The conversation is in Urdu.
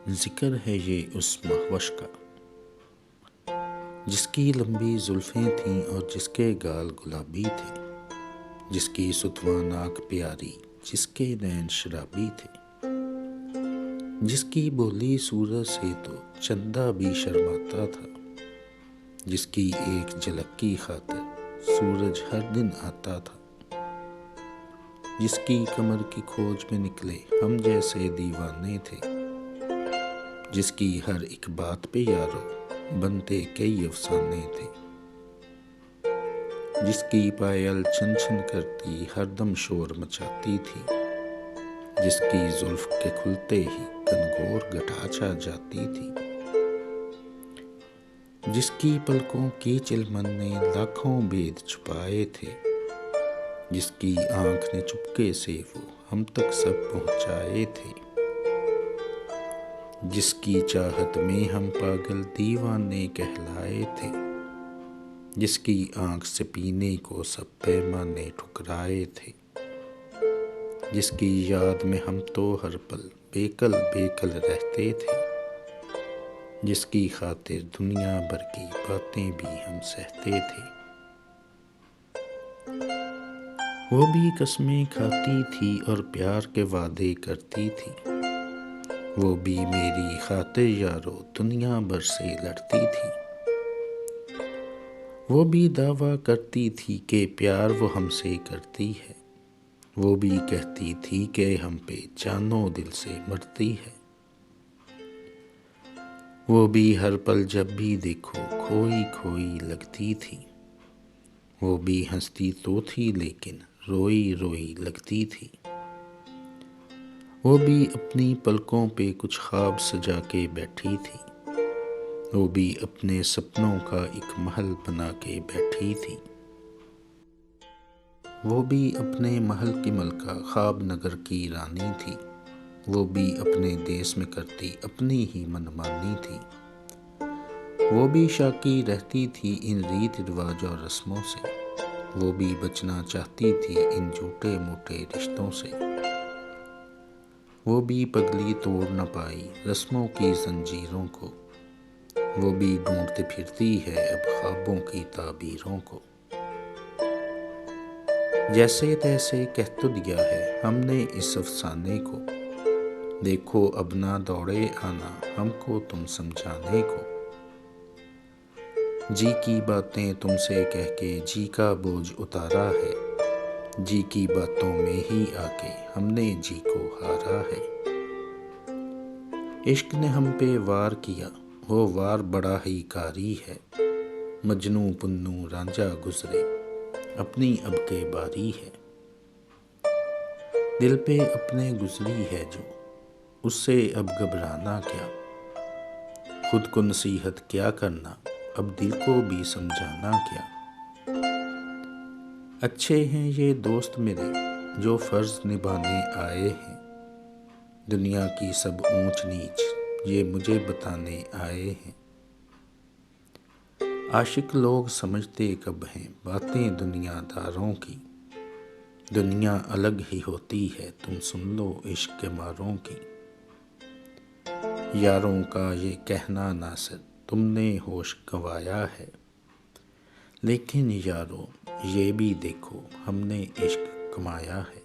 ذکر ہے یہ اس مہوش کا، جس کی لمبی زلفیں تھیں اور جس کے گال گلابی تھے، جس کی ستواں ناک پیاری، جس کے نین شرابی تھے، جس کی بولی صورت سے تو چندہ بھی شرماتا تھا، جس کی ایک جھلک کی خاطر سورج ہر دن آتا تھا، جس کی کمر کی کھوج میں نکلے ہم جیسے دیوانے تھے، جس کی ہر ایک بات پہ یارو بنتے کئی افسانے تھے، جس کی پائل چھن چھن کرتی ہر دم شور مچاتی تھی، جس کی زلف کے کھلتے ہی گنگور گٹھا چھا جاتی تھی، جس کی پلکوں کی چلمن نے لاکھوں بید چھپائے تھے، جس کی آنکھ نے چپکے سے وہ ہم تک سب پہنچائے تھے، جس کی چاہت میں ہم پاگل دیوانے کہلائے تھے، جس کی آنکھ سے پینے کو سب پیمانے ٹھکرائے تھے، جس کی یاد میں ہم تو ہر پل بے کل رہتے تھے، جس کی خاطر دنیا بھر کی باتیں بھی ہم سہتے تھے، وہ بھی قسمیں کھاتی تھی اور پیار کے وعدے کرتی تھی، وہ بھی میری خاطر یارو دنیا بھر سے لڑتی تھی، وہ بھی دعویٰ کرتی تھی کہ پیار وہ ہم سے کرتی ہے، وہ بھی کہتی تھی کہ ہم پہ جانوں دل سے مرتی ہے، وہ بھی ہر پل جب بھی دیکھو کھوئی کھوئی لگتی تھی، وہ بھی ہنستی تو تھی لیکن روئی روئی لگتی تھی، وہ بھی اپنی پلکوں پہ کچھ خواب سجا کے بیٹھی تھی، وہ بھی اپنے سپنوں کا ایک محل بنا کے بیٹھی تھی، وہ بھی اپنے محل کی ملکہ خواب نگر کی رانی تھی، وہ بھی اپنے دیس میں کرتی اپنی ہی منمانی تھی، وہ بھی شاکی رہتی تھی ان ریت رواج اور رسموں سے، وہ بھی بچنا چاہتی تھی ان جھوٹے موٹے رشتوں سے، وہ بھی پگلی توڑ نہ پائی رسموں کی زنجیروں کو، وہ بھی ڈھونڈتے پھرتی ہے اب خوابوں کی تعبیروں کو، جیسے تیسے کہہ تو دیا ہے ہم نے اس افسانے کو، دیکھو اب نہ دوڑے آنا ہم کو تم سمجھانے کو، جی کی باتیں تم سے کہہ کے جی کا بوجھ اتارا ہے، جی کی باتوں میں ہی آ کے ہم نے جی کو ہارا ہے، عشق نے ہم پہ وار کیا وہ وار بڑا ہی کاری ہے، مجنوں پنوں رانجھا گزرے اپنی اب کے باری ہے، دل پہ اپنے گزری ہے جو اس سے اب گھبرانا کیا، خود کو نصیحت کیا کرنا اب دل کو بھی سمجھانا کیا، اچھے ہیں یہ دوست میرے جو فرض نبھانے آئے ہیں، دنیا کی سب اونچ نیچ یہ مجھے بتانے آئے ہیں، عاشق لوگ سمجھتے کب ہیں باتیں دنیا داروں کی، دنیا الگ ہی ہوتی ہے تم سن لو عشق کے ماروں کی، یاروں کا یہ کہنا ناصر تم نے ہوش گنوایا ہے، لیکن یارو یہ بھی دیکھو ہم نے عشق کمایا ہے۔